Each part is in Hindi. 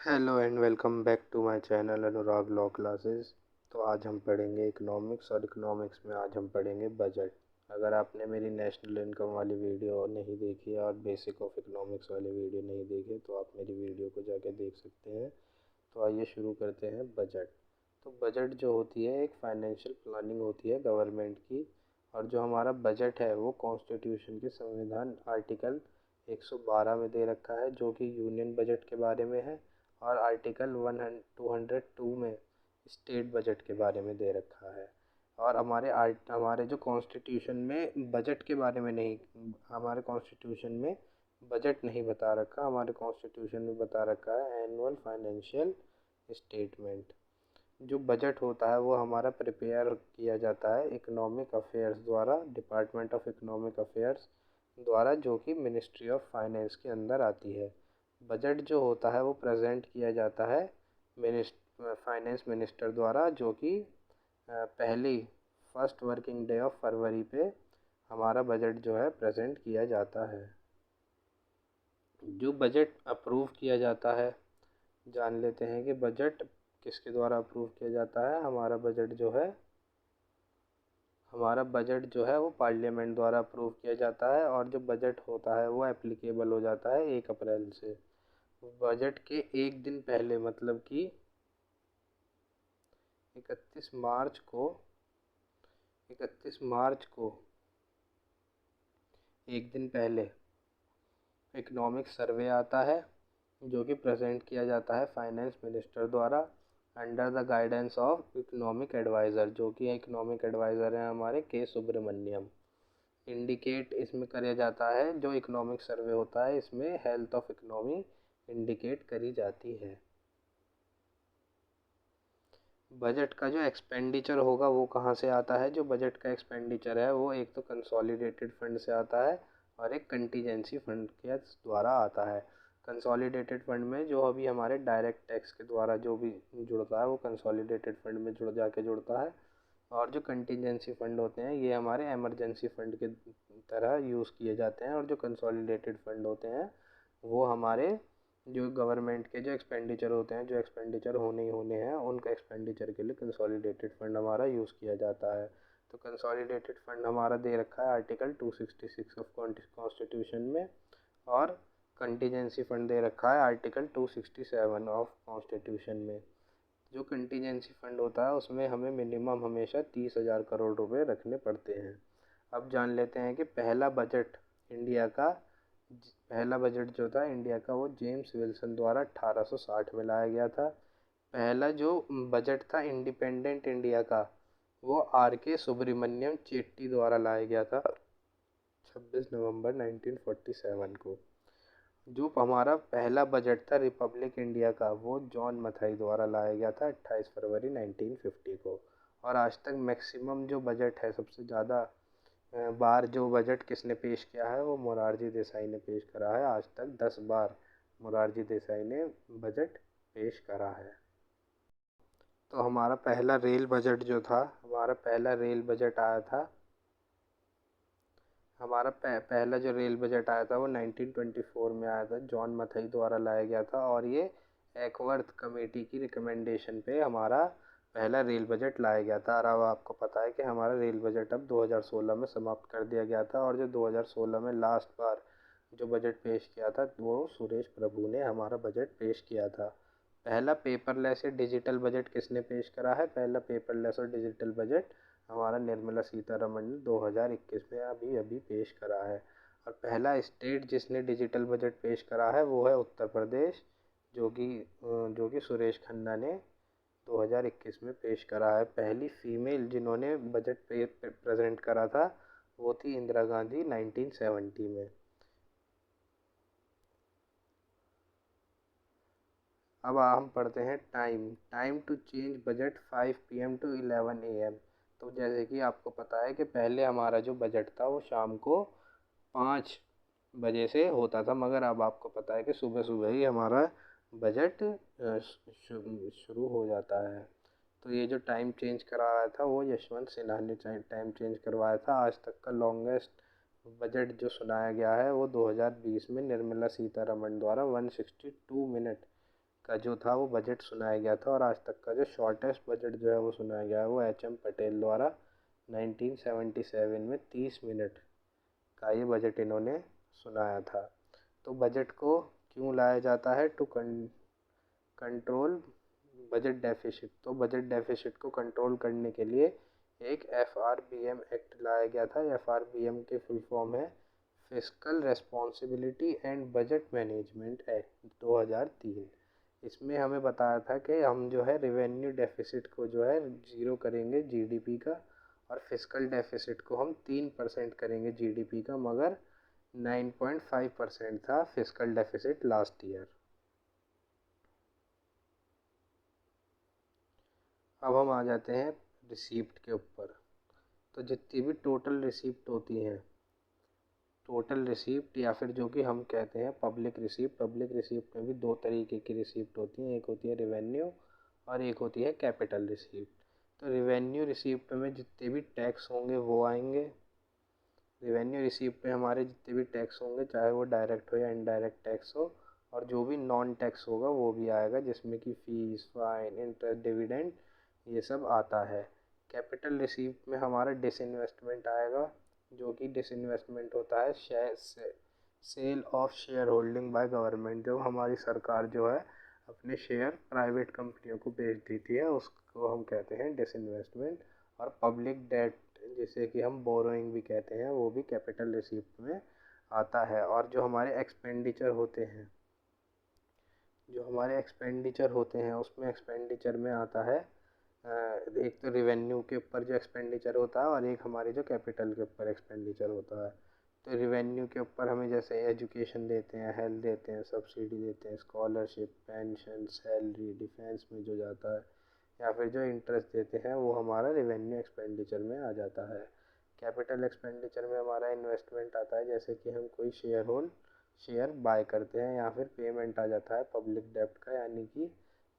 Hello and welcome back to my channel Anurag law classes. तो आज हम पढ़ेंगे इकोनॉमिक्स और इकोनॉमिक्स में आज हम पढ़ेंगे बजट। अगर आपने मेरी नेशनल इनकम वाली वीडियो नहीं देखी है और बेसिक ऑफ इकोनॉमिक्स वाली वीडियो नहीं देखी तो आप मेरी वीडियो को जाके देख सकते हैं। तो आइए शुरू करते हैं बजट। तो बजट जो होती है एक फाइनेंशियल प्लानिंग होती है गवर्नमेंट की। और जो हमारा बजट है वो कॉन्स्टिट्यूशन के संविधान आर्टिकल 112 में दे रखा है जो कि यूनियन बजट के बारे में है। और आर्टिकल 202 में स्टेट बजट के बारे में दे रखा है। और हमारे जो कॉन्स्टिट्यूशन में बजट के बारे में नहीं, हमारे कॉन्स्टिट्यूशन में बजट नहीं बता रखा, हमारे कॉन्स्टिट्यूशन में बता रखा है एनुअल फाइनेंशियल स्टेटमेंट। जो बजट होता है वो हमारा प्रिपेयर किया जाता है इकोनॉमिक अफेयर्स द्वारा, डिपार्टमेंट ऑफ इकोनॉमिक अफेयर्स द्वारा, जो कि मिनिस्ट्री ऑफ फाइनेंस के अंदर आती है। बजट जो होता है वो प्रेजेंट किया जाता है फाइनेंस मिनिस्टर द्वारा, जो कि पहली first working day of February पे हमारा बजट जो है प्रेजेंट किया जाता है। जो बजट अप्रूव किया जाता है, जान लेते हैं कि बजट किसके द्वारा अप्रूव किया जाता है। हमारा बजट जो है वो पार्लियामेंट द्वारा अप्रूव किया जाता है। और जो बजट होता है वो एप्लीकेबल हो जाता है 1 अप्रैल से। बजट के एक दिन पहले, मतलब कि 31 मार्च को 31 मार्च को एक दिन पहले इकोनॉमिक सर्वे आता है, जो कि प्रेजेंट किया जाता है फाइनेंस मिनिस्टर द्वारा under the guidance of economic adviser, जो कि इकोनॉमिक एडवाइज़र हैं हमारे के सुब्रमण्यम। इंडिकेट इसमें किया जाता है, जो इकोनॉमिक सर्वे होता है इसमें हेल्थ ऑफ इकोनॉमी इंडिकेट करी जाती है। बजट का जो एक्सपेंडिचर होगा वो कहाँ से आता है। जो बजट का एक्सपेंडिचर है वो एक तो कंसोलिडेटेड फंड से आता है और एक कंटीजेंसी फंड के द्वारा आता है। कंसोलिडेटेड फंड में जो अभी हमारे डायरेक्ट टैक्स के द्वारा जो भी जुड़ता है वो कंसोलिडेटेड फंड में जुड़ता है। और जो कंटीजेंसी फंड होते हैं ये हमारे इमरजेंसी फंड के तरह यूज़ किए जाते हैं। और जो कंसोलिडेटेड फंड होते हैं वो हमारे जो गवर्नमेंट के जो एक्सपेंडिचर होते हैं, जो एक्सपेंडिचर होने ही होने हैं, उनका एक्सपेंडिचर के लिए कंसोलिडेटेड फंड हमारा यूज़ किया जाता है। तो कंसोलिडेटेड फंड हमारा दे रखा है आर्टिकल 266 ऑफ कॉन्स्टिट्यूशन में। और कंटीजेंसी फंड दे रखा है आर्टिकल 267 ऑफ कॉन्स्टिट्यूशन में। जो कंटीजेंसी फंड होता है उसमें हमें मिनिमम हमेशा 30,000 करोड़ रुपए रखने पड़ते हैं। अब जान लेते हैं कि इंडिया का पहला बजट जो था इंडिया का वो जेम्स विल्सन द्वारा 1860 में लाया गया था। पहला जो बजट था इंडिपेंडेंट इंडिया का वो आर के सुब्रमण्यम चेट्टी द्वारा लाया गया था 26 नवंबर 1947 को। जो हमारा पहला बजट था रिपब्लिक इंडिया का वो जॉन मथाई द्वारा लाया गया था 28 फरवरी 1950 को। और आज तक मैक्सिमम जो बजट है, सबसे ज़्यादा बार जो बजट किसने पेश किया है वो मोरारजी देसाई ने पेश करा है। आज तक 10 बार मोरारजी देसाई ने बजट पेश करा है। तो हमारा पहला रेल बजट आया था। पहला जो रेल बजट आया था वो 1924 में आया था, जॉन मथई द्वारा लाया गया था। और ये एकवर्थ कमेटी की रिकमेंडेशन पे हमारा पहला रेल बजट लाया गया था। और अब आपको पता है कि हमारा रेल बजट अब 2016 में समाप्त कर दिया गया था। और जो 2016 में लास्ट बार जो बजट पेश किया था वो सुरेश प्रभु ने हमारा बजट पेश किया था। पहला पेपरलेस या डिजिटल बजट किसने पेश करा है। पहला पेपरलेस और डिजिटल बजट हमारा निर्मला सीतारमण ने 2021 में अभी अभी पेश करा है। और पहला स्टेट जिसने डिजिटल बजट पेश करा है वो है उत्तर प्रदेश, जो कि सुरेश खन्ना ने 2021 में पेश करा है। पहली फीमेल जिन्होंने बजट प्रेजेंट करा था वो थी इंदिरा गांधी 1970 में। अब हम पढ़ते हैं time to change budget 5 PM to 11 AM। तो जैसे कि आपको पता है कि पहले हमारा जो बजट था वो शाम को 5 बजे से होता था, मगर अब आपको पता है कि सुबह सुबह ही हमारा बजट शुरू हो जाता है। तो ये जो टाइम चेंज कराया था वो यशवंत सिन्हा ने टाइम चेंज करवाया था। आज तक का लॉन्गेस्ट बजट जो सुनाया गया है वो 2020 में निर्मला सीतारमण द्वारा 162 मिनट का जो था वो बजट सुनाया गया था, और आज तक का जो शॉर्टेस्ट बजट जो है वो सुनाया गया है वो एच.एम. पटेल द्वारा 1977 में 30 मिनट का ये बजट इन्होंने सुनाया था। तो बजट को क्यों लाया जाता है? To control budget deficit. तो बजट डेफिसिट को कंट्रोल करने के लिए एक FRBM एक्ट लाया गया था। FRBM की फुल फॉर्म है fiscal responsibility and budget management act 2003। इसमें हमें बताया था कि हम जो है रेवेन्यू डेफिसिट को जो है 0 करेंगे GDP का, और फिस्कल डेफिसिट को हम 3% करेंगे GDP का, मगर 9.5% था फिस्कल डेफिसिट लास्ट ईयर। अब हम आ जाते हैं रिसीप्ट के ऊपर। तो जितनी भी टोटल रिसीप्ट होती हैं, टोटल रिसीप्ट या फिर जो कि हम कहते हैं पब्लिक रिसीप्ट में भी दो तरीके की रिसीप्ट होती हैं, एक होती है रेवेन्यू और एक होती है कैपिटल रिसीप्ट। तो रेवेन्यू रिसीप्ट में जितने भी टैक्स होंगे वो आएंगे। रेवेन्यू रिसीप्ट में हमारे जितने भी टैक्स होंगे, चाहे वो डायरेक्ट हो या इनडायरेक्ट टैक्स हो, और जो भी नॉन टैक्स होगा वो भी आएगा, जिसमें कि फीस, फाइन, इंटरेस्ट, डिविडेंड ये सब आता है। कैपिटल रिसीप्ट में हमारा डिसइन्वेस्टमेंट आएगा, जो कि डिसइन्वेस्टमेंट होता है sale of share holding by government. जब हमारी सरकार जो है अपने शेयर प्राइवेट कंपनियों को बेच देती है, उसको हम कहते हैं डिसइन्वेस्टमेंट। और पब्लिक डेट, जिसे कि हम बोरोइंग भी कहते हैं, वो भी कैपिटल रिसीप्ट में आता है। और जो हमारे एक्सपेंडिचर होते हैं उसमें एक्सपेंडिचर में आता है एक तो रेवेन्यू के ऊपर जो एक्सपेंडिचर होता है, और एक हमारे जो कैपिटल के ऊपर एक्सपेंडिचर होता है। तो रेवेन्यू के ऊपर हमें जैसे एजुकेशन देते हैं, हेल्थ देते हैं, सब्सिडी देते हैं, स्कॉलरशिप, पेंशन, सैलरी, डिफेंस में जो जाता है, या फिर जो इंटरेस्ट देते हैं, वो हमारा रेवेन्यू एक्सपेंडिचर में आ जाता है। कैपिटल एक्सपेंडिचर में हमारा इन्वेस्टमेंट आता है, जैसे कि हम कोई शेयर बाय करते हैं, या फिर पेमेंट आ जाता है पब्लिक डेब्ट का, यानी कि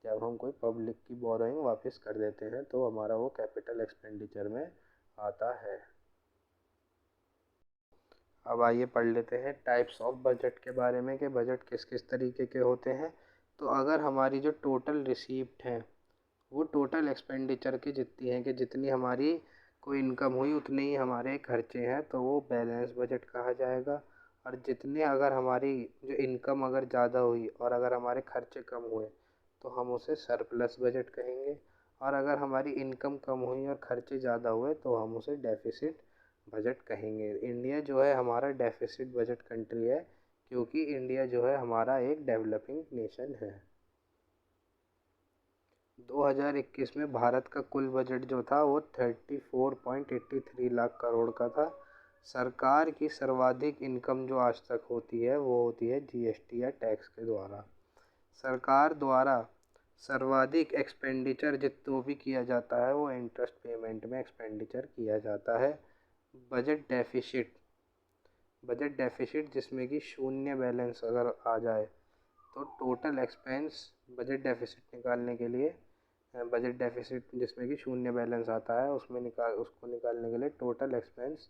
जब हम कोई पब्लिक की बोरोइंग वापस कर देते हैं तो हमारा वो कैपिटल एक्सपेंडिचर में आता है। अब आइए पढ़ लेते हैं टाइप्स ऑफ बजट के बारे में, कि बजट किस किस तरीके के होते हैं। तो अगर हमारी जो टोटल रिसीप्ट है वो टोटल एक्सपेंडिचर की जितनी है, कि जितनी हमारी कोई इनकम हुई उतने ही हमारे खर्चे हैं, तो वो बैलेंस बजट कहा जाएगा। और जितने अगर हमारी जो इनकम अगर ज़्यादा हुई और अगर हमारे खर्चे कम हुए तो हम उसे सरप्लस बजट कहेंगे। और अगर हमारी इनकम कम हुई और खर्चे ज़्यादा हुए तो हम उसे डेफिसिट बजट कहेंगे। इंडिया जो है हमारा डेफिसिट बजट कंट्री है, क्योंकि इंडिया जो है हमारा एक डेवलपिंग नेशन है। 2021 में भारत का कुल बजट जो था वो 34.83 लाख करोड़ का था। सरकार की सर्वाधिक इनकम जो आज तक होती है वो होती है GST या टैक्स के द्वारा। सरकार द्वारा सर्वाधिक एक्सपेंडिचर जितना भी किया जाता है वो इंटरेस्ट पेमेंट में एक्सपेंडिचर किया जाता है। बजट डेफिसिट जिसमें कि शून्य बैलेंस अगर आ जाए तो टोटल एक्सपेंस बजट डेफिसिट जिसमें कि शून्य बैलेंस आता है उसको निकालने के लिए total expense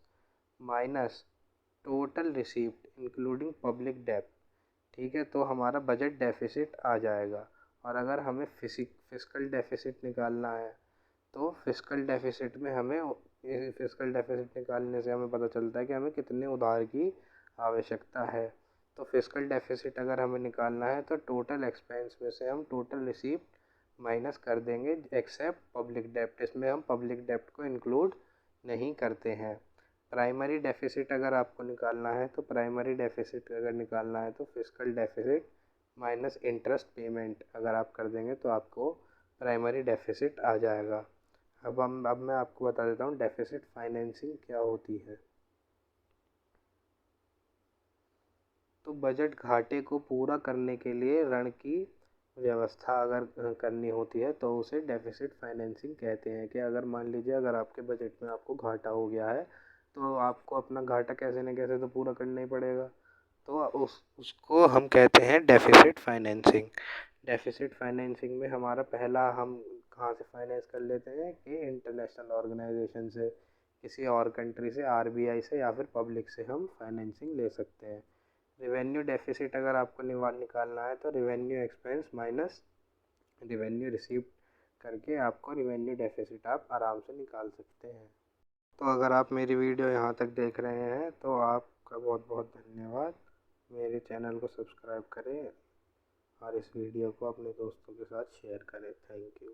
minus total receipt including public डेब्ट, ठीक है, तो हमारा बजट डेफिसिट आ जाएगा। और अगर हमें फिस्कल डेफिसिट निकालना है तो फिस्कल डेफिसिट निकालने से हमें पता चलता है कि हमें कितने उधार की आवश्यकता है। तो फिस्कल डेफिसिट अगर हमें निकालना है तो टोटल एक्सपेंस में से हम टोटल रिसीप्ट माइनस कर देंगे, एक्सेप्ट पब्लिक डेब्ट। इसमें हम पब्लिक डेब्ट को इंक्लूड नहीं करते हैं। प्राइमरी डेफिसिट अगर आपको निकालना है तो fiscal deficit minus interest payment अगर आप कर देंगे तो आपको प्राइमरी डेफिसिट आ जाएगा। अब मैं आपको बता देता हूँ डेफिसिट फाइनेंसिंग क्या होती है। तो बजट घाटे को पूरा करने के लिए ऋण की व्यवस्था अगर करनी होती है तो उसे डेफिसिट फाइनेंसिंग कहते हैं। कि अगर मान लीजिए अगर आपके बजट में आपको घाटा हो गया है तो आपको अपना घाटा कैसे न कैसे तो पूरा करना ही पड़ेगा, तो उसको हम कहते हैं डेफिसिट फाइनेंसिंग। डेफिसिट फाइनेंसिंग में हमारा पहला हम कहाँ से फाइनेंस कर लेते हैं कि इंटरनेशनल ऑर्गेनाइजेशन से, किसी और कंट्री से, RBI से या फिर पब्लिक से हम फाइनेंसिंग ले सकते हैं। रिवेन्यू डेफिसिट अगर आपको निकालना है तो revenue expense minus revenue received करके आपको रिवेन्यू डेफिसिट आप आराम से निकाल सकते हैं। तो अगर आप मेरी वीडियो यहाँ तक देख रहे हैं तो आपका बहुत बहुत धन्यवाद। मेरे चैनल को सब्सक्राइब करें और इस वीडियो को अपने दोस्तों के साथ शेयर करें। Thank you.